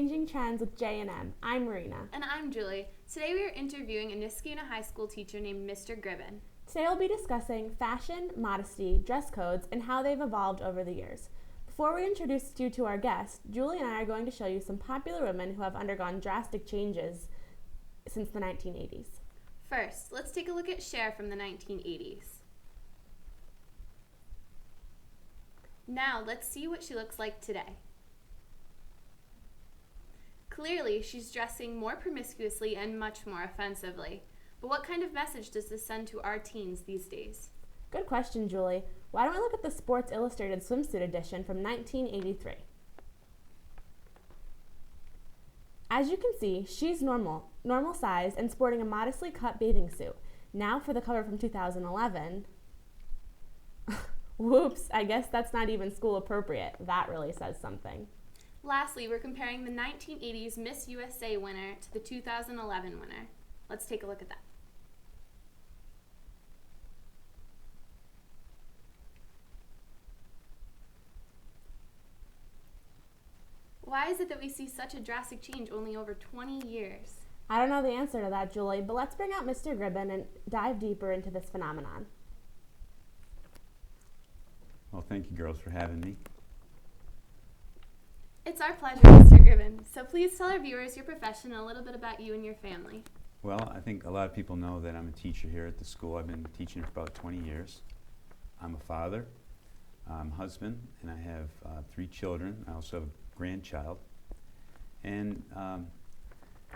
Changing Trends with J&M. I'm Marina. And I'm Julie. Today we are interviewing a Nisky high school teacher named Mr. Gribben. Today we'll be discussing fashion, modesty, dress codes, and how they've evolved over the years. Before we introduce you to our guest, Julie and I are going to show you some popular women who have undergone drastic changes since the 1980s. First, let's take a look at Cher from the 1980s. Now, let's see what she looks like today. Clearly, she's dressing more promiscuously and much more offensively. But what kind of message does this send to our teens these days? Good question, Julie. Why don't we look at the Sports Illustrated swimsuit edition from 1983? As you can see, she's normal size, and sporting a modestly cut bathing suit. Now for the cover from 2011. Whoops, I guess that's not even school appropriate. That really says something. Lastly, we're comparing the 1980s Miss USA winner to the 2011 winner. Let's take a look at that. Why is it that we see such a drastic change only over 20 years? I don't know the answer to that, Julie, but let's bring out Mr. Gribben and dive deeper into this phenomenon. Well, thank you, girls, for having me. It's our pleasure, Mr. Gribben. So please tell our viewers your profession and a little bit about you and your family. Well, I think a lot of people know that I'm a teacher here at the school. I've been teaching for about 20 years. I'm a father, I'm a husband, and I have 3 children. I also have a grandchild. And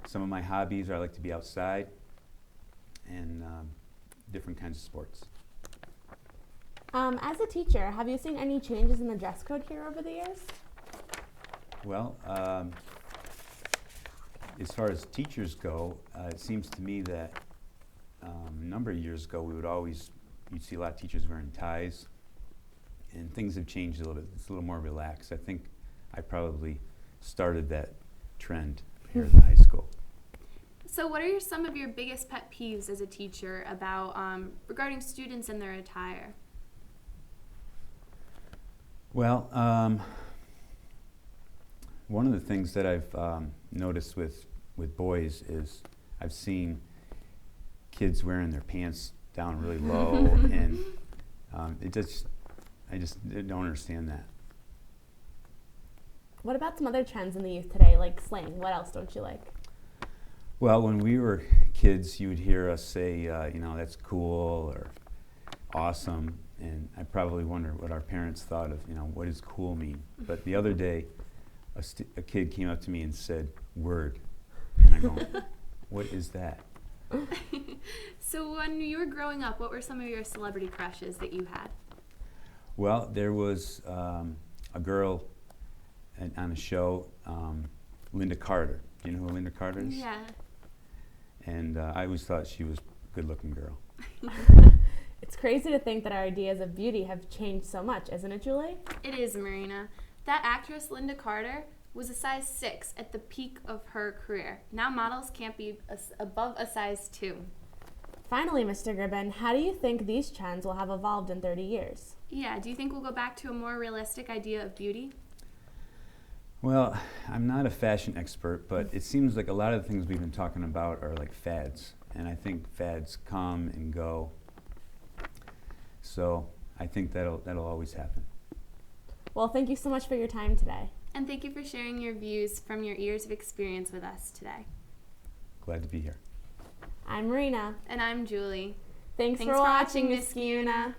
some of my hobbies are I like to be outside and different kinds of sports. As a teacher, have you seen any changes in the dress code here over the years? Well, as far as teachers go, it seems to me that a number of years ago you'd see a lot of teachers wearing ties, and things have changed a little bit. It's a little more relaxed. I think I probably started that trend here at the high school. So what are some of your biggest pet peeves as a teacher about regarding students and their attire? Well, one of the things that I've noticed with boys is I've seen kids wearing their pants down really low, and I just don't understand that. What about some other trends in the youth today, like slang? What else don't you like? Well, when we were kids, you would hear us say, that's cool or awesome, and I probably wonder what our parents thought of, what does cool mean? But the other day, a kid came up to me and said, word. And I go, what is that? So when you were growing up, what were some of your celebrity crushes that you had? Well, there was a girl on a show, Linda Carter. Do you know who Linda Carter is? Yeah. And I always thought she was a good-looking girl. It's crazy to think that our ideas of beauty have changed so much, isn't it, Julie? It is, Marina. That actress, Linda Carter, was a size 6 at the peak of her career. Now models can't be above a size 2. Finally, Mr. Gribben, how do you think these trends will have evolved in 30 years? Yeah, do you think we'll go back to a more realistic idea of beauty? Well, I'm not a fashion expert, but it seems like a lot of the things we've been talking about are like fads. And I think fads come and go. So I think that'll always happen. Well, thank you so much for your time today. And thank you for sharing your views from your years of experience with us today. Glad to be here. I'm Marina. And I'm Julie. Thanks for watching, Nisky.